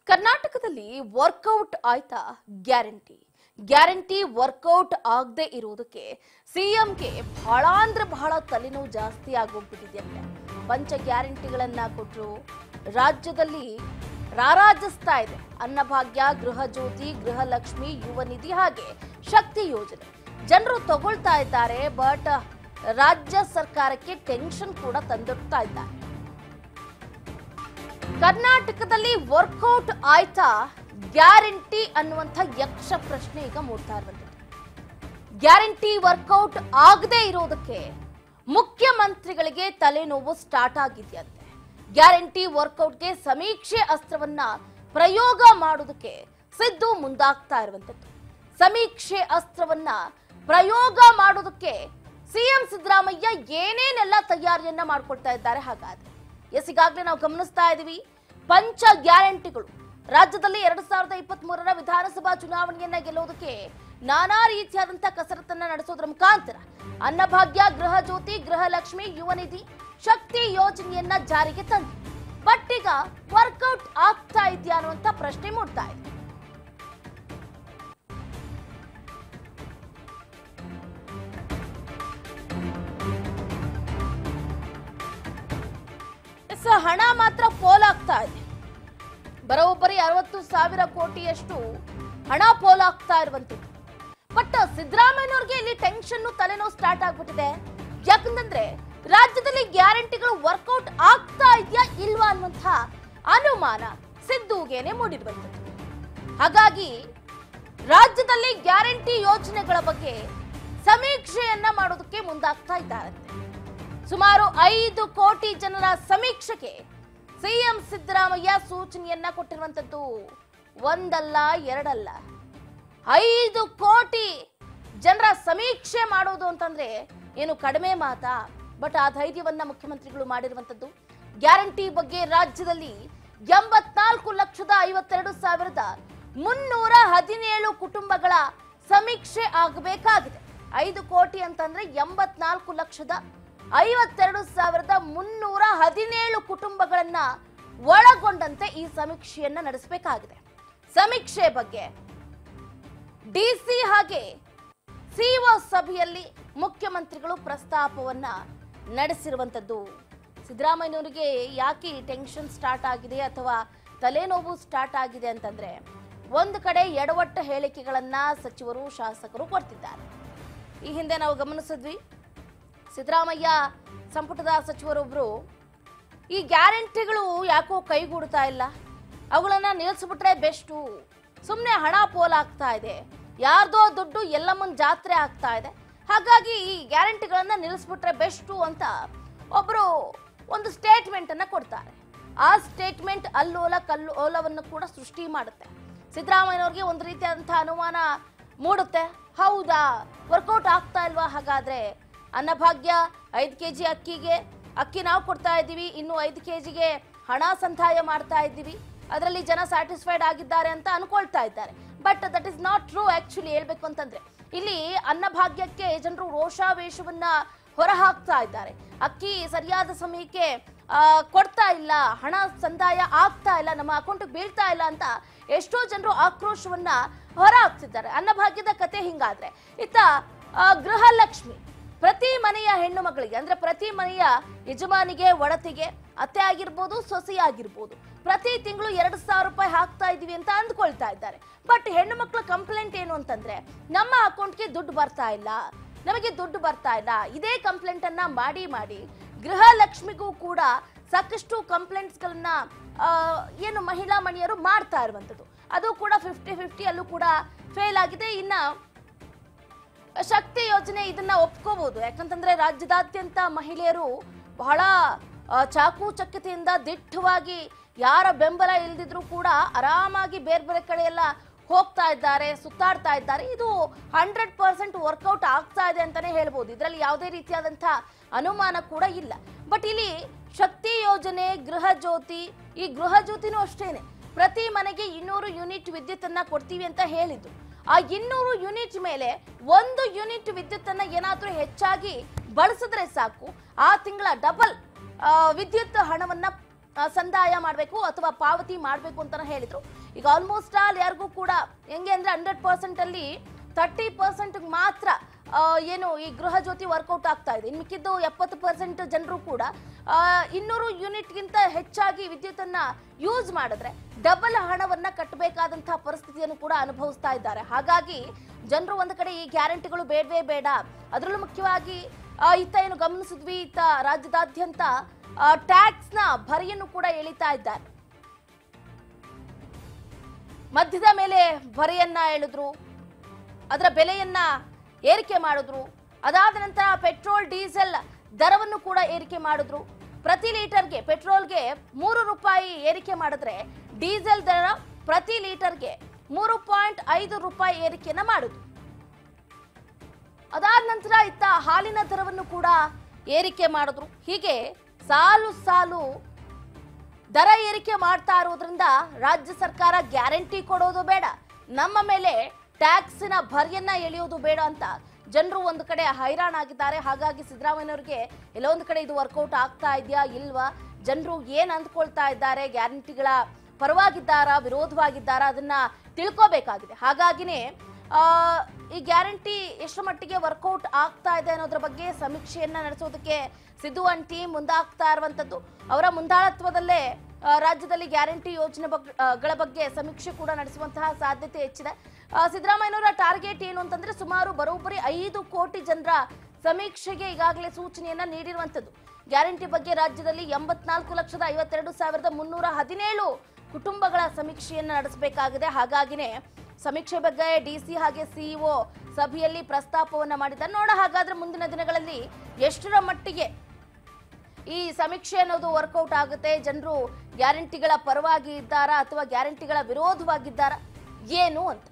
ಕರ್ನಾಟಕದಲ್ಲಿ ವರ್ಕೌಟ್ ಆಯ್ತಾ guarantee workout ಆಗದೆ ಇರೋದಕ್ಕೆ ಸಿಎಂಗೆ ಬಹಳ ತಲೆನೋವು ಜಾಸ್ತಿ ಆಗೋಗ್ಬಿಟ್ಟಿದೆಯಂತೆ. ಪಂಚ ಗ್ಯಾರಂಟಿಗಳನ್ನ ಕೊಟ್ಟರು, ರಾಜ್ಯದಲ್ಲಿ ರಾರಾಜಿಸ್ತಾ ಇದೆ. ಅನ್ನಭಾಗ್ಯ, ಗೃಹ ಜ್ಯೋತಿ, ಗೃಹಲಕ್ಷ್ಮಿ, ಯುವ ನಿಧಿ ಹಾಗೆ ಶಕ್ತಿ ಯೋಜನೆ ಜನರು ತಗೊಳ್ತಾ ಇದ್ದಾರೆ. ಬಟ್ ರಾಜ್ಯ ಸರ್ಕಾರಕ್ಕೆ ಟೆನ್ಷನ್ ಕೂಡ ತಂದೊಡ್ತಾ ಇದ್ದಾರೆ. ಕರ್ನಾಟಕದಲ್ಲಿ ವರ್ಕೌಟ್ ಆಯ್ತಾ ಗ್ಯಾರಂಟಿ ಅನ್ನುವಂಥ ಯಕ್ಷ ಪ್ರಶ್ನೆ ಈಗ ಮೂಡ್ತಾ ಇರುವಂತದ್ದು. ಗ್ಯಾರಂಟಿ ವರ್ಕೌಟ್ ಆಗದೆ ಇರೋದಕ್ಕೆ ಮುಖ್ಯಮಂತ್ರಿಗಳಿಗೆ ತಲೆನೋವು ಸ್ಟಾರ್ಟ್ ಆಗಿದೆಯಂತೆ. ಗ್ಯಾರಂಟಿ ವರ್ಕೌಟ್ಗೆ ಸಮೀಕ್ಷೆ ಅಸ್ತ್ರವನ್ನ ಪ್ರಯೋಗ ಮಾಡೋದಕ್ಕೆ ಸಿದ್ದು ಮುಂದಾಗ್ತಾ ಇರುವಂತದ್ದು. ಸಮೀಕ್ಷೆ ಅಸ್ತ್ರವನ್ನ ಪ್ರಯೋಗ ಮಾಡೋದಕ್ಕೆ ಸಿಎಂ ಸಿದ್ದರಾಮಯ್ಯ ಏನೇನೆಲ್ಲ ತಯಾರಿಯನ್ನ ಮಾಡ್ಕೊಳ್ತಾ ಇದ್ದಾರೆ. ಹಾಗಾದ್ರೆ ಈಗಾಗಲೇ ನಾವು ಗಮನಿಸ್ತಾ ಇದೀವಿ, ಪಂಚ ಗ್ಯಾರಂಟಿಗಳು ರಾಜ್ಯದಲ್ಲಿ 2023ರ ವಿಧಾನಸಭಾ ಚುನಾವಣೆಯನ್ನ ಗೆಲ್ಲೋದಕ್ಕೆ ನಾನಾ ರೀತಿಯಾದಂತಹ ಕಸರತ್ತನ್ನ ನಡೆಸೋದ್ರ ಮುಖಾಂತರ ಅನ್ನಭಾಗ್ಯ, ಗೃಹ ಜ್ಯೋತಿ, ಗೃಹಲಕ್ಷ್ಮಿ, ಯುವ ನಿಧಿ, ಶಕ್ತಿ ಯೋಜನೆಯನ್ನ ಜಾರಿಗೆ ತಂದು ಬಟ್ ಈಗ ವರ್ಕೌಟ್ ಆಗ್ತಾ ಇದೆಯಾ ಅನ್ನುವಂತ ಪ್ರಶ್ನೆ ಮೂಡ್ತಾ ಇದೆ. ಹಣ ಮಾತ್ರ ಪೋಲಾಗ್ತಾ ಇದೆ. ಬರೋಬ್ಬರಿ 60,000 ಕೋಟಿಯಷ್ಟು ಹಣ ಪೋಲಾಗ್ತಾ ಇರುವಂತದ್ದು. ಬಟ್ ಸಿದ್ದರಾಮಯ್ಯನವ್ರಿಗೆ ಇಲ್ಲಿ ಟೆನ್ಷನ್, ತಲೆನೋವು ಸ್ಟಾರ್ಟ್ ಆಗ್ಬಿಟ್ಟಿದೆ. ಯಾಕಂತಂದ್ರೆ ರಾಜ್ಯದಲ್ಲಿ ಗ್ಯಾರಂಟಿಗಳು ವರ್ಕೌಟ್ ಆಗ್ತಾ ಇದೆಯಾ ಇಲ್ವಾ ಅನ್ನುವಂಥ ಅನುಮಾನ ಸಿದ್ದುಗೇನೆ ಮೂಡಿರುವಂತದ್ದು. ಹಾಗಾಗಿ ರಾಜ್ಯದಲ್ಲಿ ಗ್ಯಾರಂಟಿ ಯೋಜನೆಗಳ ಬಗ್ಗೆ ಸಮೀಕ್ಷೆಯನ್ನ ಮಾಡೋದಕ್ಕೆ ಮುಂದಾಗ್ತಾ ಇದ್ದಾರೆ. ಸುಮಾರು 5 ಕೋಟಿ ಜನರ ಸಮೀಕ್ಷೆಗೆ ಸಿಎಂ ಸಿದ್ದರಾಮಯ್ಯ ಸೂಚನೆಯನ್ನ ಕೊಟ್ಟಿರುವಂತದ್ದು. ಒಂದಲ್ಲ ಎರಡಲ್ಲ, 5 ಕೋಟಿ ಜನರ ಸಮೀಕ್ಷೆ ಮಾಡೋದು ಅಂತಂದ್ರೆ ಏನು ಕಡಿಮೆ ಮಾತಾ? ಬಟ್ ಆ ಧೈರ್ಯವನ್ನ ಮುಖ್ಯಮಂತ್ರಿಗಳು ಮಾಡಿರುವಂತದ್ದು. ಗ್ಯಾರಂಟಿ ಬಗ್ಗೆ ರಾಜ್ಯದಲ್ಲಿ 84,52,317 ಕುಟುಂಬಗಳ ಸಮೀಕ್ಷೆ ಆಗಬೇಕಾಗಿದೆ. 5 ಕೋಟಿ ಅಂತಂದ್ರೆ 84,52,317 ಕುಟುಂಬಗಳನ್ನ ಒಳಗೊಂಡಂತೆ ಈ ಸಮೀಕ್ಷೆಯನ್ನ ನಡೆಸಬೇಕಾಗಿದೆ. ಸಮೀಕ್ಷೆ ಬಗ್ಗೆ ಡಿಸಿ ಹಾಗೆ ಸಿಒ ಸಭೆಯಲ್ಲಿ ಮುಖ್ಯಮಂತ್ರಿಗಳು ಪ್ರಸ್ತಾಪವನ್ನ ನಡೆಸಿರುವಂತದ್ದು. ಸಿದ್ದರಾಮಯ್ಯನವರಿಗೆ ಯಾಕೆ ಟೆನ್ಷನ್ ಸ್ಟಾರ್ಟ್ ಆಗಿದೆ ಅಥವಾ ತಲೆನೋವು ಸ್ಟಾರ್ಟ್ ಆಗಿದೆ ಅಂತಂದ್ರೆ, ಒಂದು ಕಡೆ ಎಡವಟ್ಟ ಹೇಳಿಕೆಗಳನ್ನ ಸಚಿವರು, ಶಾಸಕರು ಕೊಡ್ತಿದ್ದಾರೆ. ಈ ಹಿಂದೆ ನಾವು ಗಮನಿಸಿದ್ವಿ, ಸಿದ್ದರಾಮಯ್ಯ ಸಂಪುಟದ ಸಚಿವರೊಬ್ರು ಈ ಗ್ಯಾರಂಟಿಗಳು ಯಾಕೋ ಕೈಗೂಡ್ತಾ ಇಲ್ಲ, ಅವುಗಳನ್ನ ನಿಲ್ಲಿಸ್ಬಿಟ್ರೆ ಬೆಸ್ಟು, ಸುಮ್ಮನೆ ಹಣ ಪೋಲಾಗ್ತಾ ಇದೆ, ಯಾರ್ದೋ ದುಡ್ಡು ಎಲ್ಲಮ್ಮನ ಜಾತ್ರೆ ಆಗ್ತಾ ಇದೆ, ಹಾಗಾಗಿ ಈ ಗ್ಯಾರಂಟಿಗಳನ್ನ ನಿಲ್ಲಿಸ್ಬಿಟ್ರೆ ಬೆಸ್ಟು ಅಂತ ಒಬ್ರು ಒಂದು ಸ್ಟೇಟ್ಮೆಂಟ್ ಅನ್ನ ಕೊಡ್ತಾರೆ. ಆ ಸ್ಟೇಟ್ಮೆಂಟ್ ಅಲ್ಲೋಲ ಕಲ್ಲೋಲವನ್ನು ಕೂಡ ಸೃಷ್ಟಿ ಮಾಡುತ್ತೆ. ಸಿದ್ದರಾಮಯ್ಯನವ್ರಿಗೆ ಒಂದು ರೀತಿಯಾದಂತಹ ಅನುಮಾನ ಮೂಡುತ್ತೆ. ಹೌದಾ, ವರ್ಕೌಟ್ ಆಗ್ತಾ ಇಲ್ವಾ? ಹಾಗಾದ್ರೆ ಅನ್ನಭಾಗ್ಯ 5 kg ಅಕ್ಕಿ ನಾವು ಕೊಡ್ತಾ ಇದ್ದೀವಿ, ಇನ್ನು 5 kgಗೆ ಹಣ ಸಂದಾಯ ಮಾಡ್ತಾ ಇದ್ದೀವಿ, ಅದರಲ್ಲಿ ಜನ ಸ್ಯಾಟಿಸ್ಫೈಡ್ ಆಗಿದ್ದಾರೆ ಅಂತ ಅನ್ಕೊಳ್ತಾ ಇದ್ದಾರೆ. But that is not true. Actually ಹೇಳ್ಬೇಕು ಅಂತಂದ್ರೆ ಇಲ್ಲಿ ಅನ್ನಭಾಗ್ಯಕ್ಕೆ ಜನರು ರೋಷಾವೇಶವನ್ನ ಹೊರಹಾಕ್ತಾ ಇದ್ದಾರೆ. ಅಕ್ಕಿ ಸರಿಯಾದ ಸಮಯಕ್ಕೆ ಕೊಡ್ತಾ ಇಲ್ಲ, ಹಣ ಸಂದಾಯ ಆಗ್ತಾ ಇಲ್ಲ, ನಮ್ಮ ಅಕೌಂಟ್ ಬೀಳ್ತಾ ಇಲ್ಲ ಅಂತ ಎಷ್ಟೋ ಜನರು ಆಕ್ರೋಶವನ್ನ ಹೊರಹಾಕ್ತಿದ್ದಾರೆ. ಅನ್ನಭಾಗ್ಯದ ಕತೆ ಹಿಂಗಾದ್ರೆ, ಇತ್ತ ಗೃಹಲಕ್ಷ್ಮಿ ಪ್ರತಿ ಮನೆಯ ಹೆಣ್ಣು ಮಕ್ಕಳಿಗೆ, ಅಂದ್ರೆ ಪ್ರತಿ ಮನೆಯ ಯಜಮಾನಿಗೆ, ಒಡತಿಗೆ, ಅತ್ತೆ ಆಗಿರ್ಬೋದು, ಸೊಸೆ ಆಗಿರ್ಬೋದು, ಪ್ರತಿ ತಿಂಗಳು 2,000 ರೂಪಾಯಿ ಹಾಕ್ತಾ ಇದೀವಿ ಅಂತ ಅಂದ್ಕೊಳ್ತಾ ಇದ್ದಾರೆ. ಬಟ್ ಹೆಣ್ಣು ಮಕ್ಕಳ ಕಂಪ್ಲೇಂಟ್ ಏನು ಅಂತಂದ್ರೆ, ನಮ್ಮ ಅಕೌಂಟ್ಗೆ ದುಡ್ಡು ಬರ್ತಾ ಇಲ್ಲ, ನಮಗೆ ದುಡ್ಡು ಬರ್ತಾ ಇಲ್ಲ. ಇದೇ ಕಂಪ್ಲೇಂಟ್ ಅನ್ನ ಮಾಡಿ ಗೃಹಲಕ್ಷ್ಮಿಗೂ ಕೂಡ ಸಾಕಷ್ಟು ಕಂಪ್ಲೇಂಟ್ಸ್ ಗಳನ್ನ ಏನು ಮಹಿಳಾ ಮಣಿಯರು ಮಾಡ್ತಾ ಇರುವಂತದ್ದು. ಅದು ಕೂಡ 50-50 ಅಲ್ಲೂ ಕೂಡ ಫೇಲ್ ಆಗಿದೆ. ಇನ್ನ ಶಕ್ತಿ ಯೋಜನೆ ಇದನ್ನ ಒಪ್ಕೋಬಹುದು, ಯಾಕಂತಂದ್ರೆ ರಾಜ್ಯದಾದ್ಯಂತ ಮಹಿಳೆಯರು ಬಹಳ ಚಾಕು ಚಕ್ಯತೆಯಿಂದ ದಿಟ್ಟವಾಗಿ ಯಾರ ಬೆಂಬಲ ಇಲ್ದಿದ್ರು ಕೂಡ ಆರಾಮಾಗಿ ಬೇರೆ ಕಡೆ ಎಲ್ಲ ಹೋಗ್ತಾ ಇದ್ದಾರೆ, ಸುತ್ತಾಡ್ತಾ ಇದ್ದಾರೆ. ಇದು 100% ವರ್ಕೌಟ್ ಆಗ್ತಾ ಇದೆ ಅಂತಾನೆ ಹೇಳ್ಬೋದು. ಇದರಲ್ಲಿ ಯಾವುದೇ ರೀತಿಯಾದಂತಹ ಅನುಮಾನ ಕೂಡ ಇಲ್ಲ. ಬಟ್ ಇಲ್ಲಿ ಶಕ್ತಿ ಯೋಜನೆ, ಗೃಹ ಜ್ಯೋತಿ, ಈ ಗೃಹ ಜ್ಯೋತಿನೂ ಅಷ್ಟೇನೆ, ಪ್ರತಿ ಮನೆಗೆ 200 ಯೂನಿಟ್ ವಿದ್ಯುತ್ ಅನ್ನ ಕೊಡ್ತೀವಿ ಅಂತ ಹೇಳಿದ್ದು. ಆ 200 ಯೂನಿಟ್ ಮೇಲೆ 1 ಯೂನಿಟ್ ವಿದ್ಯುತ್ ಅನ್ನ ಏನಾದ್ರೂ ಹೆಚ್ಚಾಗಿ ಬಳಸಿದ್ರೆ ಸಾಕು, ಆ ತಿಂಗಳ ಡಬಲ್ ವಿದ್ಯುತ್ ಹಣವನ್ನ ಸಂದಾಯ ಮಾಡಬೇಕು ಅಥವಾ ಪಾವತಿ ಮಾಡಬೇಕು ಅಂತಾನೆ ಹೇಳಿದ್ರು. ಈಗ ಆಲ್ಮೋಸ್ಟ್ ಆಲ್ ಯಾರಿಗೂ ಕೂಡ ಹೆಂಗೆ ಅಂದ್ರೆ 100% ಅಲ್ಲಿ 30% ಮಾತ್ರ ಏನು ಈ ಗೃಹ ಜ್ಯೋತಿ ವರ್ಕೌಟ್ ಆಗ್ತಾ ಇದೆ. ಇನ್ನು ಮಿಕ್ಕಿದ್ದು 70% ಜನರು ಕೂಡ 200 ಯೂನಿಟ್ಗಿಂತ ಹೆಚ್ಚಾಗಿ ವಿದ್ಯುತ್ತನ್ನ ಯೂಸ್ ಮಾಡಿದ್ರೆ ಡಬಲ್ ಹಣವನ್ನ ಕಟ್ಟಬೇಕಾದಂತಹ ಪರಿಸ್ಥಿತಿಯನ್ನು ಕೂಡ ಅನುಭವಿಸ್ತಾ ಇದ್ದಾರೆ. ಹಾಗಾಗಿ ಜನರು ಒಂದು ಕಡೆ ಈ ಗ್ಯಾರಂಟಿಗಳು ಬೇಡವೇ ಬೇಡ, ಅದರಲ್ಲೂ ಮುಖ್ಯವಾಗಿ ಇತ್ತ ಏನು ಗಮನಿಸಿದ್ವಿ, ಇತ್ತ ರಾಜ್ಯದಾದ್ಯಂತ ಟ್ಯಾಕ್ಸ್ ನ ಭರಿಯನ್ನು ಕೂಡ ಎಳಿತಾ ಇದ್ದಾರೆ. ಮದ್ಯದ ಮೇಲೆ ಭರಿಯನ್ನ ಎಳೆದ್ರು, ಅದರ ಬೆಲೆಯನ್ನ ಏರಿಕೆ ಮಾಡಿದ್ರು. ಅದಾದ ನಂತರ ಪೆಟ್ರೋಲ್ ಡೀಸೆಲ್ ದರವನ್ನು ಕೂಡ ಏರಿಕೆ ಮಾಡಿದ್ರು. ಪ್ರತಿ ಲೀಟರ್ಗೆ ಪೆಟ್ರೋಲ್ಗೆ 3 ರೂಪಾಯಿ ಏರಿಕೆ ಮಾಡಿದ್ರೆ ಡೀಸೆಲ್ ದರ ಪ್ರತಿ ಲೀಟರ್ಗೆ 3.5 ರೂಪಾಯಿ ಏರಿಕೆಯನ್ನ ಮಾಡಿದ್ರು. ಅದಾದ ನಂತರ ಇತ್ತ ಹಾಲಿನ ದರವನ್ನು ಕೂಡ ಏರಿಕೆ ಮಾಡಿದ್ರು. ಹೀಗೆ ಸಾಲು ಸಾಲು ದರ ಏರಿಕೆ ಮಾಡ್ತಾ ಇರೋದ್ರಿಂದ ರಾಜ್ಯ ಸರ್ಕಾರ ಗ್ಯಾರಂಟಿ ಕೊಡೋದು ಬೇಡ, ನಮ್ಮ ಮೇಲೆ ಟ್ಯಾಕ್ಸಿನ ಭರಿಯನ್ನ ಎಳೆಯೋದು ಬೇಡ ಅಂತ ಜನರು ಒಂದು ಕಡೆ ಹೈರಾಣಾಗಿದ್ದಾರೆ. ಹಾಗಾಗಿ ಸಿದ್ದರಾಮಯ್ಯನವರಿಗೆ ಎಲ್ಲೋ ಒಂದು ಕಡೆ ಇದು ವರ್ಕೌಟ್ ಆಗ್ತಾ ಇದೆಯಾ ಇಲ್ವಾ, ಜನರು ಏನ್ ಅಂದ್ಕೊಳ್ತಾ ಇದ್ದಾರೆ, ಗ್ಯಾರಂಟಿಗಳ ಪರವಾಗಿದ್ದಾರಾ ವಿರೋಧವಾಗಿದ್ದಾರಾ ಅದನ್ನ ತಿಳ್ಕೋಬೇಕಾಗಿದೆ. ಹಾಗಾಗಿನೇ ಈ ಗ್ಯಾರಂಟಿ ಎಷ್ಟು ಮಟ್ಟಿಗೆ ವರ್ಕೌಟ್ ಆಗ್ತಾ ಇದೆ ಅನ್ನೋದ್ರ ಬಗ್ಗೆ ಸಮೀಕ್ಷೆಯನ್ನ ನಡೆಸೋದಕ್ಕೆ ಸಿದ್ದು ಅಂಡ್ ಟೀಮ್ ಮುಂದಾಗ್ತಾ ಇರುವಂತದ್ದು. ಅವರ ಮುಂದಾಳತ್ವದಲ್ಲೇ ರಾಜ್ಯದಲ್ಲಿ ಗ್ಯಾರಂಟಿ ಯೋಜನೆಗಳ ಬಗ್ಗೆ ಸಮೀಕ್ಷೆ ಕೂಡ ನಡೆಸುವಂತಹ ಸಾಧ್ಯತೆ ಹೆಚ್ಚಿದೆ. ಸಿದ್ದರಾಮಯ್ಯನವರ ಟಾರ್ಗೆಟ್ ಏನು ಅಂತಂದ್ರೆ ಸುಮಾರು ಬರೋಬ್ಬರಿ 5 ಕೋಟಿ ಜನರ ಸಮೀಕ್ಷೆಗೆ ಈಗಾಗಲೇ ಸೂಚನೆಯನ್ನ ನೀಡಿರುವಂತದ್ದು. ಗ್ಯಾರಂಟಿ ಬಗ್ಗೆ ರಾಜ್ಯದಲ್ಲಿ 84,52,317 ಕುಟುಂಬಗಳ ಸಮೀಕ್ಷೆಯನ್ನ ನಡೆಸಬೇಕಾಗಿದೆ. ಹಾಗಾಗಿನೇ ಸಮೀಕ್ಷೆ ಬಗ್ಗೆ ಡಿಸಿ ಹಾಗೆ ಸಿಇಒ ಸಭೆಯಲ್ಲಿ ಪ್ರಸ್ತಾಪವನ್ನ ಮಾಡಿದ್ದಾರೆ. ನೋಡ ಹಾಗಾದ್ರೆ ಮುಂದಿನ ದಿನಗಳಲ್ಲಿ ಎಷ್ಟರ ಮಟ್ಟಿಗೆ ಈ ಸಮೀಕ್ಷೆ ಅನ್ನೋದು ವರ್ಕೌಟ್ ಆಗುತ್ತೆ, ಜನರು ಗ್ಯಾರಂಟಿಗಳ ಪರವಾಗಿ ಇದ್ದಾರಾ ಅಥವಾ ಗ್ಯಾರಂಟಿಗಳ ವಿರೋಧವಾಗಿದ್ದಾರಾ ಏನು ಅಂತ.